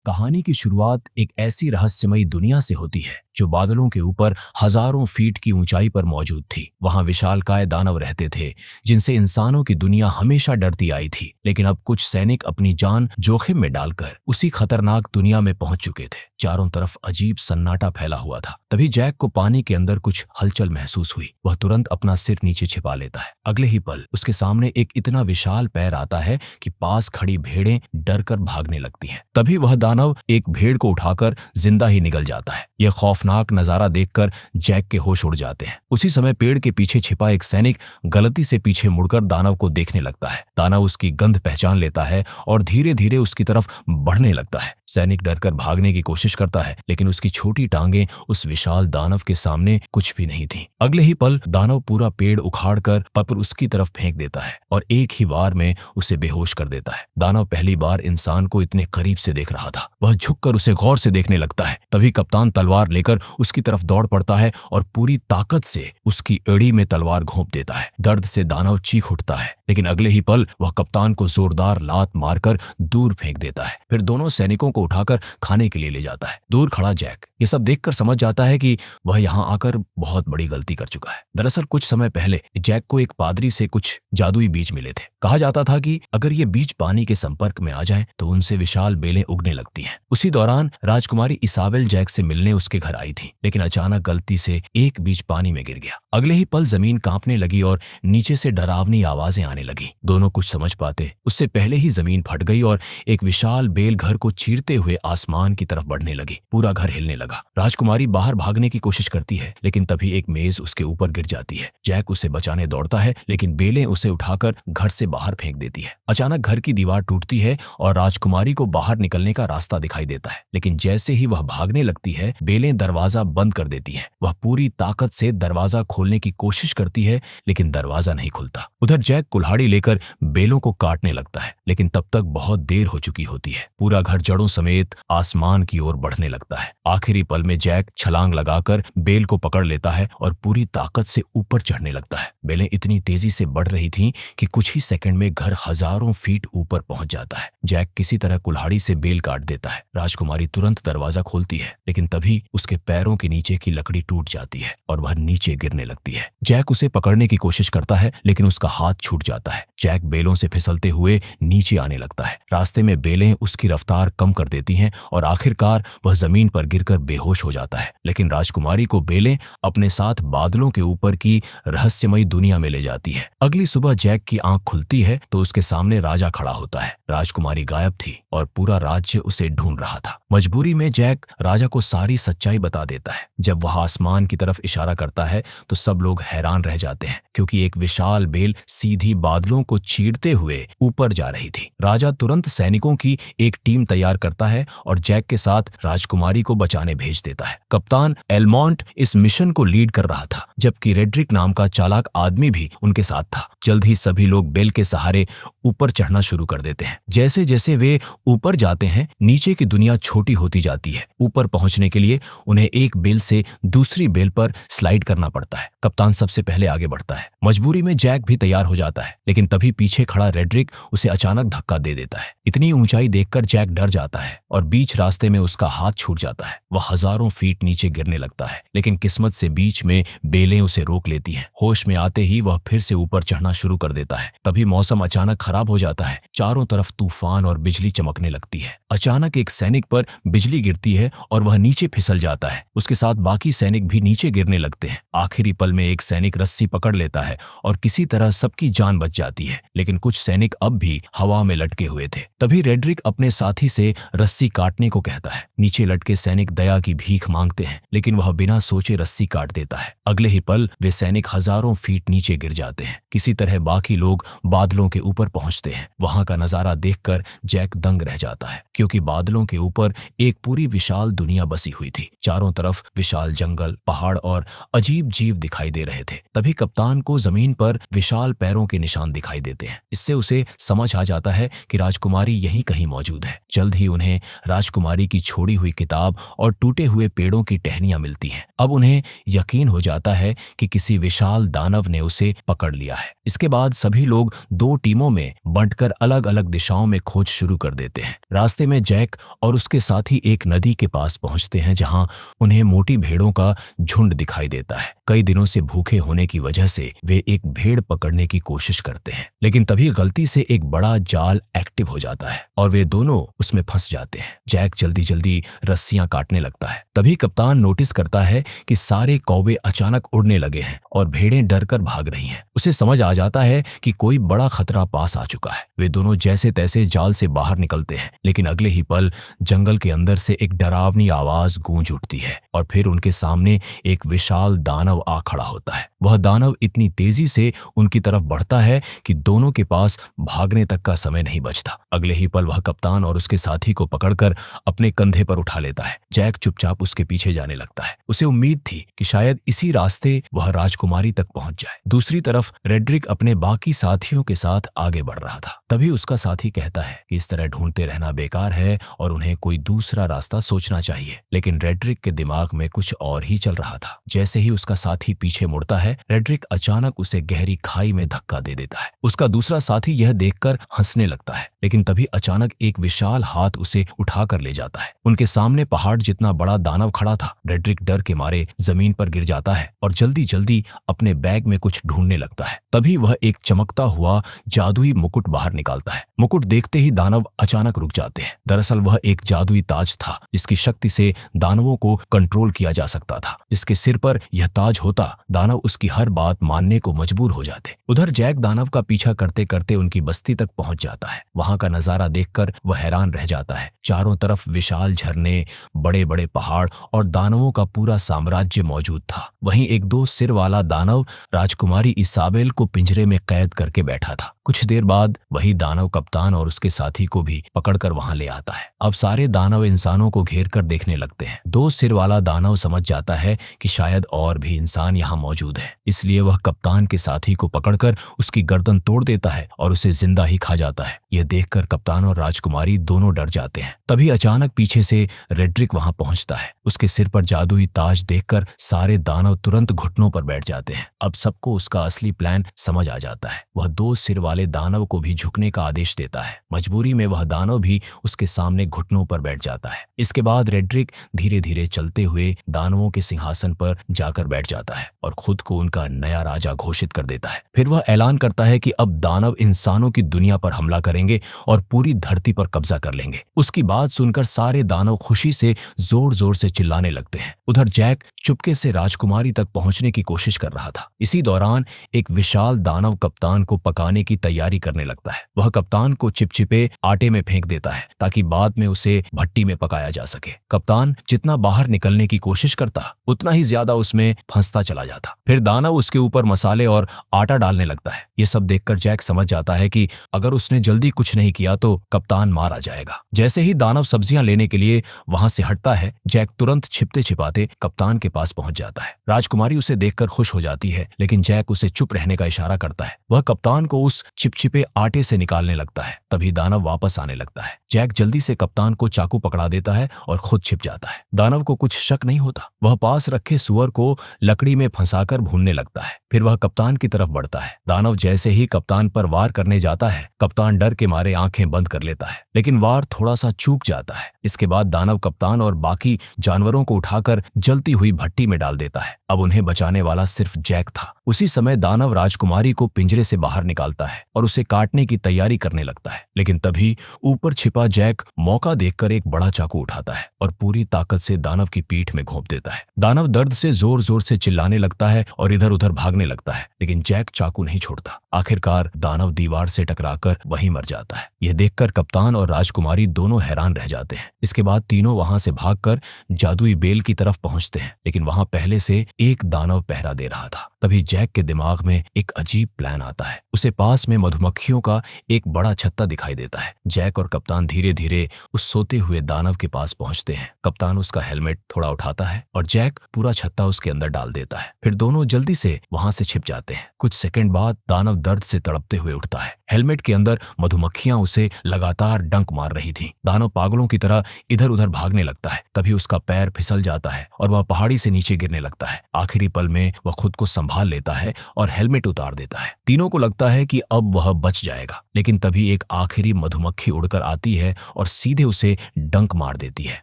कहानी की शुरुआत एक ऐसी रहस्यमयी दुनिया से होती है जो बादलों के ऊपर हजारों फीट की ऊंचाई पर मौजूद थी। वहां विशालकाय दानव रहते थे जिनसे इंसानों की दुनिया हमेशा डरती आई थी। लेकिन अब कुछ सैनिक अपनी जान जोखिम में डालकर उसी खतरनाक दुनिया में पहुंच चुके थे। चारों तरफ अजीब सन्नाटा फैला हुआ था। तभी जैक को पानी के अंदर कुछ हलचल महसूस हुई। वह तुरंत अपना सिर नीचे छिपा लेता है। अगले ही पल उसके सामने एक इतना विशाल पैर आता है कि पास खड़ी भेड़ें डरकर भागने लगती हैं। तभी वह दानव एक भेड़ को उठाकर जिंदा ही निगल जाता है। यह खौफनाक नजारा देखकर जैक के होश उड़ जाते हैं। उसी समय पेड़ के पीछे छिपा एक सैनिक गलती से पीछे मुड़कर दानव को देखने लगता है। दानव उसकी गंध पहचान लेता है और धीरे धीरे उसकी तरफ बढ़ने लगता है। सैनिक डरकर भागने की कोशिश करता है, लेकिन उसकी छोटी टांगें उस विशाल दानव के सामने कुछ भी नहीं थीं। अगले ही पल दानव पूरा पेड़ उखाड़कर पत्र उसकी तरफ फेंक देता है और एक ही बार में उसे बेहोश कर देता है। दानव पहली बार इंसान को इतने करीब से देख रहा था। वह झुककर उसे गौर से देखने लगता है। तभी कप्तान तलवार लेकर उसकी तरफ दौड़ पड़ता है और पूरी ताकत से उसकी एड़ी में तलवार घोंप देता है। दर्द से दानव चीख उठता है, लेकिन अगले ही पल वह कप्तान को जोरदार लात मारकर दूर फेंक देता है। फिर दोनों सैनिकों को उठाकर खाने के लिए ले जाता है। दूर खड़ा जैक ये सब देखकर समझ जाता है कि वह यहाँ आकर बहुत बड़ी गलती कर चुका है। दरअसल कुछ समय पहले जैक को एक पादरी से कुछ जादुई बीज मिले थे। कहा जाता था कि अगर ये बीज पानी के संपर्क में आ जाएं तो उनसे विशाल बेलें उगने लगती हैं। उसी दौरान राजकुमारी इसाबेल जैक से मिलने उसके घर आई थी, लेकिन अचानक गलती से एक बीज पानी में गिर गया। अगले ही पल जमीन कांपने लगी और नीचे से डरावनी आवाजें आने लगी। दोनों कुछ समझ पाते उससे पहले ही जमीन फट गई और एक विशाल बेल घर को चीरते हुए आसमान की तरफ बढ़ने लगी। पूरा घर हिलने लगा। राजकुमारी बाहर भागने की कोशिश करती है, लेकिन तभी एक मेज उसके ऊपर गिर जाती है। जैक उसे बचाने दौड़ता है, लेकिन बेलें उसे उठाकर घर से बाहर फेंक देती है। अचानक घर की दीवार टूटती है और राजकुमारी को बाहर निकलने का रास्ता दिखाई देता है, लेकिन जैसे ही वह भागने लगती है बेलें दरवाजा बंद कर देती हैं। वह पूरी ताकत से दरवाजा खोलने की कोशिश करती है, लेकिन दरवाजा नहीं खुलता। उधर जैक कुल्हाड़ी लेकर बेलों को काटने लगता है, लेकिन तब तक बहुत देर हो चुकी होती है। पूरा घर जड़ों समेत आसमान की ओर बढ़ने लगता है। आखिरी पल में जैक छलांग लगाकर बेल को पकड़ लेता है और पूरी ताकत से ऊपर चढ़ने लगता है। बेलें इतनी तेजी से बढ़ रही थीं कि कुछ ही सेकंड में घर हजारों फीट ऊपर पहुंच जाता है। जैक किसी तरह कुल्हाड़ी से बेल काट देता है। राजकुमारी तुरंत दरवाजा खोलती है, लेकिन तभी उसके पैरों के नीचे की लकड़ी टूट जाती है और वह नीचे गिरने लगती है। जैक उसे पकड़ने की कोशिश करता है, लेकिन उसका हाथ छूट जाता है। जैक बेलों से फिसलते हुए नीचे आने लगता है। रास्ते में बेलें उसकी रफ्तार कम कर देती हैं और आखिरकार वह जमीन पर गिरकर बेहोश हो जाता है। लेकिन राजकुमारी को बेलें अपने साथ बादलों के ऊपर की रहस्यमयी दुनिया में ले जाती है। अगली सुबह जैक की आंख खुलती है तो उसके सामने राजा खड़ा होता है। राजकुमारी गायब थी और पूरा राज्य उसे ढूंढ रहा था। मजबूरी में जैक राजा को सारी सच्चाई बता देता है। जब वह आसमान की तरफ इशारा करता है तो सब लोग हैरान रह जाते हैं, क्योंकि एक विशाल बेल सीधी बादलों को चीरते हुए ऊपर जा रही थी। राजा तुरंत सैनिकों की एक टीम तैयार करता है और जैक के साथ राजकुमारी को बचाने भेज देता है। कप्तान एलमॉन्ट इस मिशन को लीड कर रहा था, जबकि रेड्रिक नाम का चालाक आदमी भी उनके साथ था। जल्द ही सभी लोग बेल के सहारे ऊपर चढ़ना शुरू कर देते हैं। जैसे जैसे वे ऊपर जाते हैं नीचे की दुनिया छोटी होती जाती है। ऊपर पहुंचने के लिए उन्हें एक बेल से दूसरी बेल पर स्लाइड करना पड़ता है। कप्तान सबसे पहले आगे बढ़ता है। मजबूरी में जैक भी तैयार हो जाता है, लेकिन तभी पीछे खड़ा रेड्रिक उसे अचानक धक्का दे देता है। इतनी ऊंचाई देखकर जैक डर जाता है और बीच रास्ते में उसका हाथ छूट जाता है। वह हजारों फीट नीचे गिरने लगता है, लेकिन किस्मत से बीच में बेलें उसे रोक लेती हैं। होश में आते ही वह फिर से ऊपर चढ़ना शुरू कर देता है। तभी मौसम अचानक खराब हो जाता है। चारों तरफ तूफान और बिजली चमकने लगती है। अचानक एक सैनिक पर बिजली गिरती है और वह नीचे फिसल जाता है। उसके साथ बाकी सैनिक भी नीचे गिरने लगते हैं। आखिरी पल में एक सैनिक रस्सी पकड़ लेता है और किसी तरह सबकी जान बच जाती है, लेकिन कुछ सैनिक अब भी हवा में लटके हुए थे। तभी रेड्रिक अपने साथी से रस्सी काटने को कहता है। नीचे लटके सैनिक दया की भीख मांगते हैं, लेकिन वह बिना सोचे रस्सी काट देता है। अगले ही पल वे सैनिक हजारों फीट नीचे गिर जाते हैं। किसी तरह बाकी लोग बादलों के ऊपर पहुंचते हैं। वहां का नजारा देखकर जैक दंग रह जाता है, क्योंकि बादलों के ऊपर एक पूरी विशाल दुनिया बसी हुई थी। चारों तरफ विशाल जंगल, पहाड़ और अजीब जीव दिखाई दे रहे थे। तभी कप्तान को जमीन पर विशाल पैरों के निशान दिखाई देते हैं। इससे उसे समझ आ जाता है कि राजकुमारी यहीं कहीं मौजूद है। जल्द ही उन्हें राजकुमारी की छोड़ी हुई किताब और टूटे हुए पेड़ों की टहनियां मिलती हैं। अब उन्हें यकीन हो जाता है कि किसी विशाल दानव ने उसे पकड़ लिया है। इसके बाद सभी लोग दो टीमों में बंटकर अलग अलग दिशाओं में खोज शुरू कर देते हैं। रास्ते में जैक और उसके साथी एक नदी के पास पहुंचते हैं जहां उन्हें मोटी भेड़ों का झुंड दिखाई देता है। कई दिनों से भूखे होने की वजह से वे एक भेड़ पकड़ने की कोशिश करते हैं, लेकिन तभी गलती से एक बड़ा जाल एक्टिव हो जाता है और वे दोनों उसमें फंस जाते हैं। जैक जल्दी जल्दी रस्सियां काटने लगता है। तभी कप्तान नोटिस करता है कि सारे कौवे अचानक उड़ने लगे हैं और भेड़ें डरकर भाग रही हैं। उसे समझ आ जाता है कि कोई बड़ा खतरा पास आ चुका है। वे दोनों जैसे तैसे जाल से बाहर निकलते हैं, लेकिन अगले ही पल जंगल के अंदर से एक डरावनी आवाज गूंज उठती है और फिर उनके सामने एक विशाल दानव आ खड़ा होता है। वह दानव इतनी तेजी से उनकी तरफ बढ़ता है कि दोनों के पास भागने तक का समय नहीं बचता। अगले ही पल वह कप्तान और उसके साथी को पकड़कर अपने कंधे पर उठा लेता है। जैक चुपचाप उसके पीछे जाने लगता है। उसे उम्मीद थी कि शायद इसी रास्ते वह राजकुमारी तक पहुंच जाए। दूसरी तरफ रेड्रिक अपने बाकी साथियों के साथ आगे बढ़ रहा था। तभी उसका साथी कहता है कि इस तरह ढूंढते रहना बेकार है और उन्हें कोई दूसरा रास्ता सोचना चाहिए। लेकिन रेड्रिक के दिमाग में कुछ और ही चल रहा था। जैसे ही उसका साथी पीछे मुड़ता है, रेड्रिक अचानक उसे गहरी खाई में धक्का दे देता है। उसका दूसरा साथी यह देखकर हंसने लगता है, लेकिन तभी अचानक एक विशाल हाथ उसे उठाकर ले जाता है। उनके सामने पहाड़ जितना बड़ा दानव खड़ा था। रेड्रिक डर के मारे जमीन पर गिर जाता है और जल्दी जल्दी अपने बैग में कुछ ढूंढने लगता है। तभी वह एक चमकता हुआ जादुई मुकुट बाहर निकालता है। मुकुट देखते ही दानव अचानक रुक जाते हैं। दरअसल वह एक जादुई ताज था जिसकी शक्ति से दानवों को कंट्रोल किया जा सकता था। जिसके सिर पर यह ताज होता, दानव उसकी हर बात मानने को मजबूर हो जाते। उधर जैक दानव का पीछा करते करते उनकी बस्ती तक पहुंच जाता है। वहां का नजारा देखकर वह हैरान रह जाता है। चारों तरफ विशाल झरने, बड़े बड़े पहाड़ और दानवों का पूरा साम्राज्य मौजूद था। वहीं एक दो सिर वाला दानव राजकुमारी इसाबेल को पिंजरे में कैद करके बैठा था। कुछ देर बाद वही दानव कप्तान और उसके साथी को भी पकड़कर वहां ले आता है। अब सारे दानव इंसानों को घेर कर देखने लगते हैं। दो सिर वाला दानव समझ जाता है कि शायद और भी इंसान यहाँ मौजूद है, इसलिए वह कप्तान के साथी को पकड़कर उसकी गर्दन तोड़ देता है और उसे जिंदा ही खा जाता है। यह देखकर कप्तान और राजकुमारी दोनों डर जाते हैं। तभी अचानक पीछे से रेड्रिक वहां पहुंचता है। उसके सिर पर जादुई ताज देखकर सारे दानव तुरंत घुटनों पर बैठ जाते हैं। अब सबको उसका असली प्लान समझ आ जाता है। वह दो सिर वाले दानव को भी झुकने का आदेश देता है। मजबूरी में वह दानव भी उसके सामने घुटनों पर बैठ जाता है। इसके बाद रेड्रिक धीरे धीरे चलते हुए दानवों के सिंहासन पर जाकर बैठ जाता है और खुद को उनका नया राजा घोषित कर देता है। फिर वह ऐलान करता है कि अब दानव इंसानों की दुनिया पर हमला करेंगे और पूरी धरती पर कब्जा कर लेंगे। उसकी बात सुनकर सारे दानव खुशी से जोर जोर से चिल्लाने लगते हैं। उधर जैक चुपके से राजकुमारी तक पहुंचने की कोशिश कर रहा था। इसी दौरान एक विशाल दानव कप्तान को पकाने की तैयारी करने लगता है। वह कप्तान को चिपचिपे आटे में फेंक देता है ताकि बाद में उसे भट्टी में पकाया जा सके। कप्तान जितना बाहर निकलने की कोशिश करता, उतना ही ज्यादा उसमें फंसता चला जाता। फिर दानव उसके ऊपर मसाले और आटा डालने लगता है। ये सब देखकर जैक समझ जाता है कि अगर उसने जल्दी कुछ नहीं किया तो कप्तान मारा जाएगा। जैसे ही दानव सब्जियां लेने के लिए वहां से हटता है, जैक तुरंत छिपते छिपाते कप्तान के पास पहुंच जाता है। राजकुमारी उसे देखकर खुश हो जाती है, लेकिन जैक उसे चुप रहने का इशारा करता है। वह कप्तान को उस चिपचिपे आटे से निकालने लगता है। तभी दानव वापस आने लगता है। जैक जल्दी से कप्तान को चाकू पकड़ा देता है और खुद छिप जाता है। दानव को कुछ शक नहीं होता। वह पास रखे सुअर को लकड़ी में फंसाकर भूनने लगता है। फिर वह कप्तान की तरफ बढ़ता है। दानव जैसे ही कप्तान पर वार करने जाता है, कप्तान डर के मारे आंखें बंद कर लेता है, लेकिन वार थोड़ा सा चूक जाता है। इसके बाद दानव कप्तान और बाकी जानवरों को उठाकर जलती हुई भट्टी में डाल देता है। अब उन्हें बचाने वाला सिर्फ जैक था। उसी समय दानव राजकुमारी को पिंजरे से बाहर निकालता है और उसे काटने की तैयारी करने लगता है, लेकिन तभी ऊपर छिपा जैक मौका देखकर एक बड़ा चाकू उठाता है और पूरी ताकत से दानव की पीठ में घोंप देता है। दानव दर्द से जोर जोर से चिल्लाने लगता है और इधर उधर भागने लगता है, लेकिन जैक चाकू नहीं छोड़ता। आखिरकार दानव दीवार से टकराकर वहीं मर जाता है। यह देखकर कप्तान और राजकुमारी दोनों हैरान रह जाते हैं। इसके बाद तीनों वहां से भागकर जादुई बेल की तरफ पहुंचते हैं, लेकिन वहां पहले से एक दानव पहरा दे रहा था। तभी जैक के दिमाग में एक अजीब प्लान आता है। उसे पास जिसमें मधुमक्खियों का एक बड़ा छत्ता दिखाई देता है। जैक और कप्तान धीरे धीरे उस सोते हुए दानव के पास पहुंचते हैं। कप्तान उसका हेलमेट थोड़ा उठाता है और जैक पूरा छत्ता उसके अंदर डाल देता है। फिर दोनों जल्दी से वहां से छिप जाते हैं। कुछ सेकंड बाद दानव दर्द से तड़पते हुए उठता है। हेलमेट के अंदर मधुमक्खियां उसे लगातार डंक मार रही थीं। दानव पागलों की तरह इधर उधर भागने लगता है। तभी उसका पैर फिसल जाता है और वह पहाड़ी से नीचे गिरने लगता है। आखिरी पल में वह खुद को संभाल लेता है और हेलमेट उतार देता है। तीनों को लगता है कि अब वह बच जाएगा, लेकिन तभी एक आखिरी मधुमक्खी उड़कर आती है और सीधे उसे डंक मार देती है।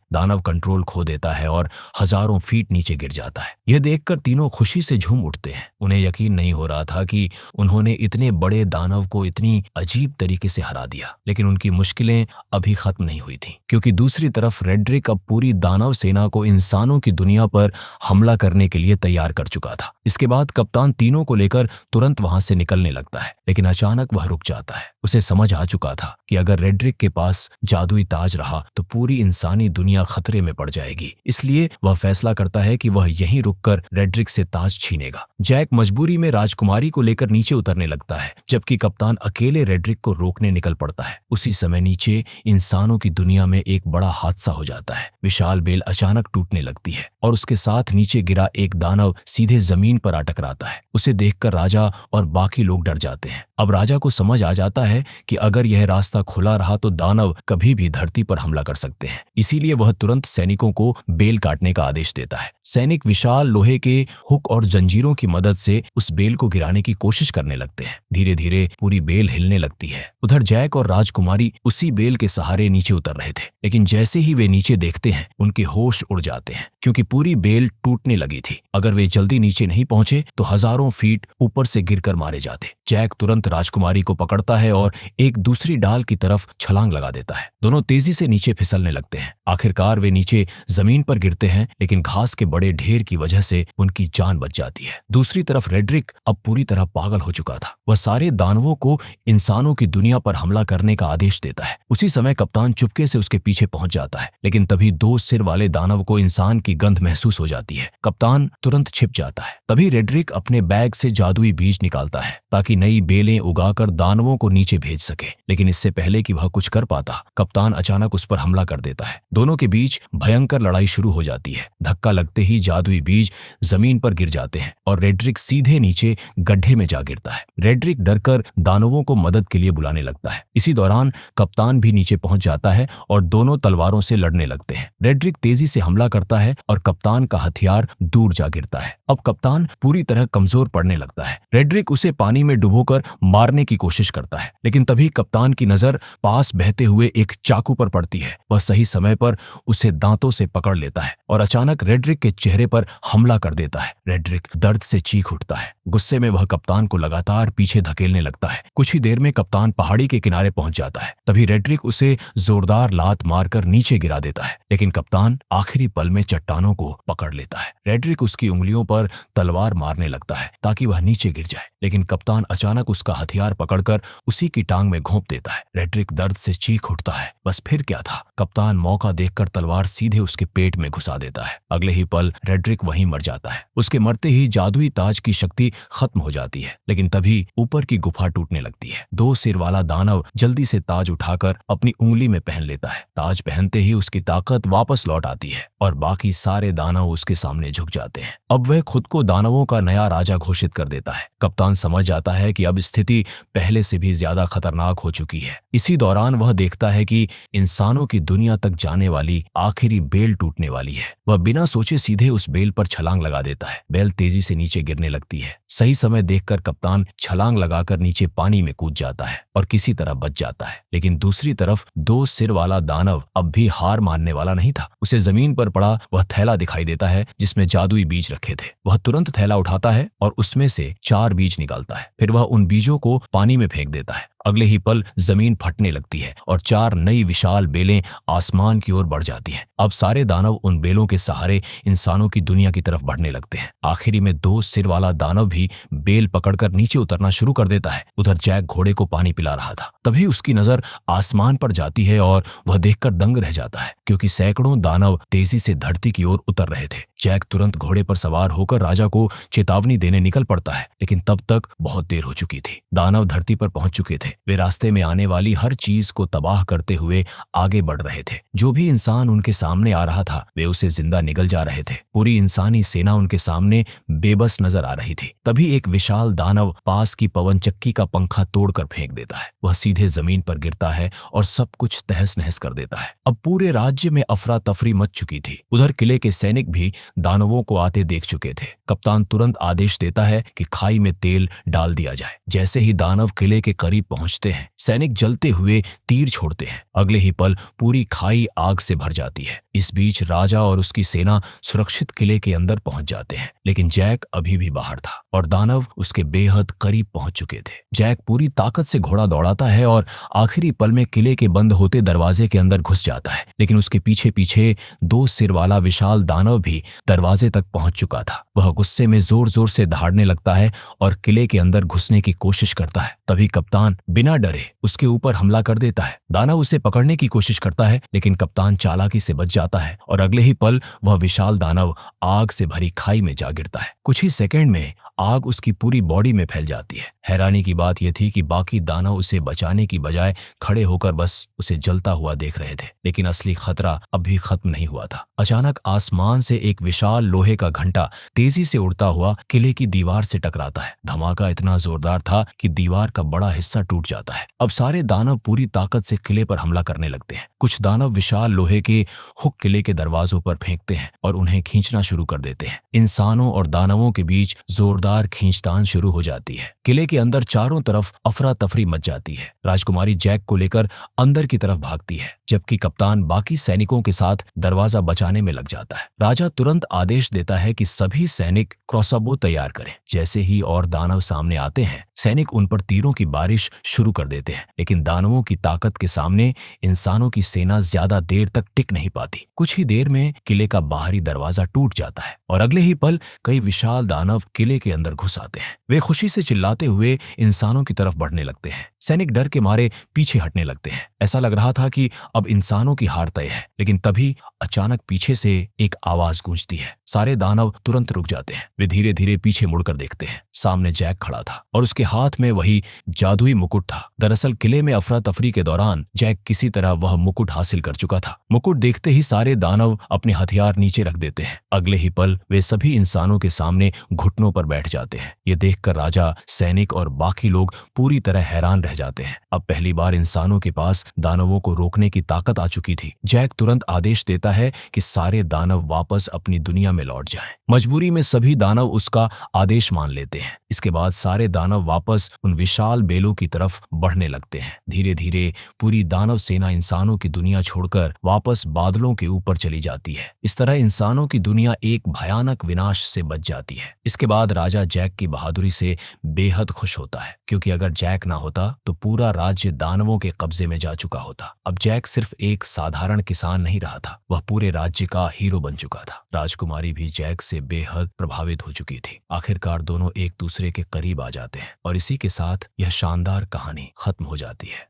दानव कंट्रोल खो देता है और हजारों फीट नीचे गिर जाता है। यह देखकर तीनों खुशी से झूम उठते हैं। उन्हें यकीन नहीं हो रहा था कि उन्होंने इतने बड़े दानव को इतनी अजीब तरीके से हरा दिया। लेकिन उनकी मुश्किलें अभी खत्म नहीं हुई थीं, क्योंकि दूसरी तरफ रेड्रिक अब पूरी दानव सेना को इंसानों की दुनिया पर हमला करने के लिए तैयार कर चुका था। इसके बाद कप्तान तीनों को लेकर तुरंत वहां से निकलने लगता है, लेकिन अचानक वह रुक जाता है। उसे समझ आ चुका था कि अगर रेड्रिक के पास जादुई ताज रहा तो पूरी इंसानी दुनिया खतरे में पड़ जाएगी। इसलिए वह फैसला करता है कि वह यहीं रुककर रेड्रिक से ताज छीनेगा। जैक मजबूरी में राजकुमारी को लेकर नीचे उतरने लगता है, जबकि कप्तान अकेले रेड्रिक को रोकने निकल पड़ता है। उसी समय नीचे इंसानों की दुनिया में एक बड़ा हादसा हो जाता है। विशाल बेल अचानक टूटने लगती है और उसके साथ नीचे गिरा एक दानव सीधे जमीन पर आ टकराता है। उसे देखकर राजा और बाकी लोग डर जाते हैं। अब राजा को समझ आ जाता है कि अगर यह रास्ता खुला रहा तो दानव कभी भी धरती पर हमला कर सकते हैं। इसीलिए वह तुरंत सैनिकों को बेल काटने का आदेश देता है। सैनिक विशाल लोहे के हुक और जंजीरों की मदद से उस बेल को गिराने की कोशिश करने लगते हैं। धीरे धीरे पूरी बेल हिलने लगती है। उधर जैक और राजकुमारी उसी बेल के सहारे नीचे उतर रहे थे, लेकिन जैसे ही वे नीचे देखते हैं उनके होश उड़ जाते हैं, क्योंकि पूरी बेल टूटने लगी थी। अगर वे जल्दी नीचे नहीं पहुंचे तो हजारों फीट ऊपर से गिरकर मारे जाते। जैक तुरंत राजकुमारी को पकड़ता है और एक दूसरी डाल की तरफ छलांग लगा देता है। दोनों तेजी से नीचे फिसलने लगते हैं। आखिरकार वे नीचे जमीन पर गिरते हैं, लेकिन घास के बड़े ढेर की वजह से उनकी जान बच जाती है। दूसरी तरफ रेड्रिक अब पूरी तरह पागल हो चुका था। वह सारे दानवों को इंसानों की दुनिया पर हमला करने का आदेश देता है। उसी समय कप्तान चुपके से उसके पीछे पहुंच जाता है, लेकिन तभी दो सिर वाले दानव को इंसान की गंध महसूस हो जाती है। कप्तान तुरंत छिप जाता है। तभी रेड्रिक अपने बैग से जादुई बीज निकालता है ताकि नई बेलें उगाकर दानवों को नीचे भेज सके। लेकिन इससे पहले कि वह कुछ कर पाता, कप्तान अचानक उस पर हमला कर देता है। दोनों के बीच भयंकर लड़ाई शुरू हो जाती है। धक्का लगते ही जादुई बीज जमीन पर गिर जाते हैं और रेड्रिक सीधे नीचे गड्ढे में जा गिरता है। रेड्रिक डरकर दानवों को मदद के लिए बुलाने लगता है। इसी दौरान कप्तान भी नीचे पहुंच जाता है और दोनों तलवारों से लड़ने लगते हैं। रेड्रिक तेजी से हमला करता है और कप्तान का हथियार दूर जा गिरता है। अब कप्तान पूरी तरह कमजोर पड़ने लगता है। रेड्रिक उसे पानी में डुबोकर मारने की कोशिश करता है, लेकिन तभी कप्तान की नजर पास बहते हुए एक चाकू पर पड़ती है। वह सही समय पर उसे दांतों से पकड़ लेता है और अचानक रेड्रिक के चेहरे पर हमला कर देता है। रेड्रिक दर्द से चीख उठता है। गुस्से में वह कप्तान को लगातार पीछे धकेलने लगता है। कुछ ही देर में कप्तान पहाड़ी के किनारे पहुंच जाता है। तभी रेड्रिक उसे जोरदार लात मारकर नीचे गिरा देता है, लेकिन कप्तान आखिरी पल में चट्टानों को पकड़ लेता है। रेड्रिक उसकी उंगलियों पर तलवार मारने लगता है ताकि वह नीचे गिर जाए, लेकिन कप्तान अचानक उसका हथियार पकड़कर उसी की टांग में घोंप देता है। रेड्रिक दर्द से चीख उठता है। बस फिर क्या था, कप्तान मौका देखकर तलवार सीधे उसके पेट में घुसा देता है। अगले ही पल रेड्रिक वहीं मर जाता है। उसके मरते ही जादुई ताज की शक्ति खत्म हो जाती है, लेकिन तभी ऊपर की गुफा टूटने लगती है। दो सिर वाला दानव जल्दी से ताज उठाकर अपनी उंगली में पहन लेता है। ताज पहनते ही उसकी ताकत वापस लौट आती है और बाकी सारे दानव उसके सामने झुक जाते हैं। अब वह खुद को दानवों का नया राजा घोषित कर देता है। कप्तान समझ जाता है कि अब स्थिति पहले से भी ज्यादा खतरनाक हो चुकी है। इसी दौरान वह देखता है कि इंसानों की दुनिया तक जाने वाली आखिरी बेल टूटने वाली है। वह बिना सोचे सीधे उस बेल पर छलांग लगा देता है। बेल तेजी से नीचे गिरने लगती है। सही समय देखकर कप्तान छलांग लगाकर नीचे पानी में कूद जाता है और किसी तरह बच जाता है। लेकिन दूसरी तरफ दो सिर वाला दानव अब भी हार मानने वाला नहीं था। उसे जमीन पर पड़ा वह थैला दिखाई देता है जिसमें जादुई बीज रखे थे। वह तुरंत थैला उठाता है और उसमें से 4 बीज निकालता है। फिर वह उन बीजों को पानी में फेंक देता है अगले ही पल जमीन फटने लगती है और 4 नई विशाल बेलें आसमान की ओर बढ़ जाती हैं। अब सारे दानव उन बेलों के सहारे इंसानों की दुनिया की तरफ बढ़ने लगते हैं। आखिरी में 2 सिर वाला दानव भी बेल पकड़कर नीचे उतरना शुरू कर देता है। उधर जैक घोड़े को पानी पिला रहा था। तभी उसकी नजर आसमान पर जाती है और वह देखकर दंग रह जाता है, क्योंकि सैकड़ों दानव तेजी से धरती की ओर उतर रहे थे। जैक तुरंत घोड़े पर सवार होकर राजा को चेतावनी देने निकल पड़ता है, लेकिन तब तक बहुत देर हो चुकी थी। दानव धरती पर पहुंच चुके थे। वे रास्ते में आने वाली हर चीज को तबाह करते हुए आगे बढ़ रहे थे। जो भी इंसान उनके सामने आ रहा था वे उसे जिंदा निगल जा रहे थे। पूरी इंसानी सेना उनके सामने बेबस नजर आ रही थी। तभी एक विशाल दानव पास की पवन चक्की का पंखा तोड़कर फेंक देता है। वह सीधे जमीन पर गिरता है और सब कुछ तहस नहस कर देता है। अब पूरे राज्य में अफरा तफरी मच चुकी थी। उधर किले के सैनिक भी दानवों को आते देख चुके थे। कप्तान तुरंत आदेश देता है कि खाई में तेल डाल दिया जाए। जैसे ही दानव किले के करीब पहुंचते हैं, सैनिक जलते हुए तीर छोड़ते हैं। अगले ही पल पूरी खाई आग से भर जाती है। इस बीच राजा और उसकी सेना सुरक्षित किले के अंदर पहुंच जाते हैं, लेकिन जैक अभी भी बाहर था और दानव उसके बेहद करीब पहुंच चुके थे। जैक पूरी ताकत से घोड़ा दौड़ाता है और आखिरी पल में किले के बंद होते दरवाजे के अंदर घुस जाता है, लेकिन उसके पीछे पीछे 2 सिर वाला विशाल दानव भी दरवाजे तक पहुंच चुका था। वह गुस्से में जोर जोर से दहाड़ने लगता है और किले के अंदर घुसने की कोशिश करता है। तभी कप्तान बिना डरे उसके ऊपर हमला कर देता है। दानव उसे पकड़ने की कोशिश करता है, लेकिन कप्तान चालाकी से बच जाता है और अगले ही पल वह विशाल दानव आग से भरी खाई में जा गिरता है। कुछ ही सेकंड में आग उसकी पूरी बॉडी में फैल जाती है। हैरानी की बात यह थी कि बाकी दानव उसे बचाने की बजाय खड़े होकर बस उसे जलता हुआ देख रहे थे, लेकिन असली खतरा अब भी खत्म नहीं हुआ था। अचानक आसमान से एक विशाल लोहे का घंटा तेजी से उड़ता हुआ किले की दीवार से टकराता है। धमाका इतना जोरदार था कि दीवार का बड़ा हिस्सा टूट जाता है। अब सारे दानव पूरी ताकत से किले पर हमला करने लगते हैं। कुछ दानव विशाल लोहे के हुक किले के दरवाजों पर फेंकते हैं और उन्हें खींचना शुरू कर देते हैं। इंसानों और दानवों के बीच जोरदार खींचतान शुरू हो जाती है। किले के अंदर चारों तरफ अफरा तफरी मच जाती है। राजकुमारी जैक को लेकर अंदर की तरफ भागती है, जबकि कप्तान बाकी सैनिकों के साथ दरवाजा बचाने में लग जाता है। राजा तुरंत आदेश देता है कि सभी सैनिक क्रॉसबो तैयार करें। जैसे ही और दानव सामने आते हैं, सैनिक उन पर तीरों की बारिश शुरू कर देते हैं, लेकिन दानवों की ताकत के सामने इंसानों की सेना ज्यादा देर तक टिक नहीं पाती। कुछ ही देर में किले का बाहरी दरवाजा टूट जाता है और अगले ही पल कई विशाल दानव किले के अंदर घुस आते हैं। वे खुशी से चिल्लाते हुए इंसानों की तरफ बढ़ने लगते हैं। सैनिक डर के मारे पीछे हटने लगते हैं। ऐसा लग रहा था कि अब इंसानों की हार तय है, लेकिन तभी अचानक पीछे से एक आवाज गूंजती है। सारे दानव तुरंत रुक जाते हैं। वे धीरे धीरे पीछे मुड़कर देखते हैं। सामने जैक खड़ा था और उसके हाथ में वही जादुई मुकुट था। दरअसल किले में अफरा तफरी के दौरान जैक किसी तरह वह मुकुट हासिल कर चुका था। मुकुट देखते ही सारे दानव अपने हथियार नीचे रख देते हैं। अगले ही पल वे सभी इंसानों के सामने घुटनों पर बैठ जाते हैं। ये देखकर राजा, सैनिक और बाकी लोग पूरी तरह हैरान रह जाते हैं। अब पहली बार इंसानों के पास दानवों को रोकने की ताकत आ चुकी थी। जैक तुरंत आदेश देता है कि सारे दानव वापस अपनी दुनिया में लौट जाएं। मजबूरी में सभी दानव उसका आदेश मान लेते हैं। इसके बाद सारे दानव वापस उन विशाल बेलों की तरफ बढ़ने लगते हैं। धीरे धीरे पूरी दानव सेना इंसानों की दुनिया छोड़कर वापस बादलों के ऊपर चली जाती है। इस तरह इंसानों की दुनिया एक भयानक विनाश से बच जाती है। इसके बाद राजा जैक की बहादुरी से बेहद खुश होता है, क्योंकि अगर जैक ना होता तो पूरा राज्य दानवों के कब्जे में जा चुका होता। अब जैक सिर्फ एक साधारण किसान नहीं रहा था, वह पूरे राज्य का हीरो बन चुका था। राजकुमारी भी जैक से बेहद प्रभावित हो चुकी थी। आखिरकार दोनों एक दूसरे के करीब आ जाते हैं और इसी के साथ यह शानदार कहानी खत्म हो जाती है।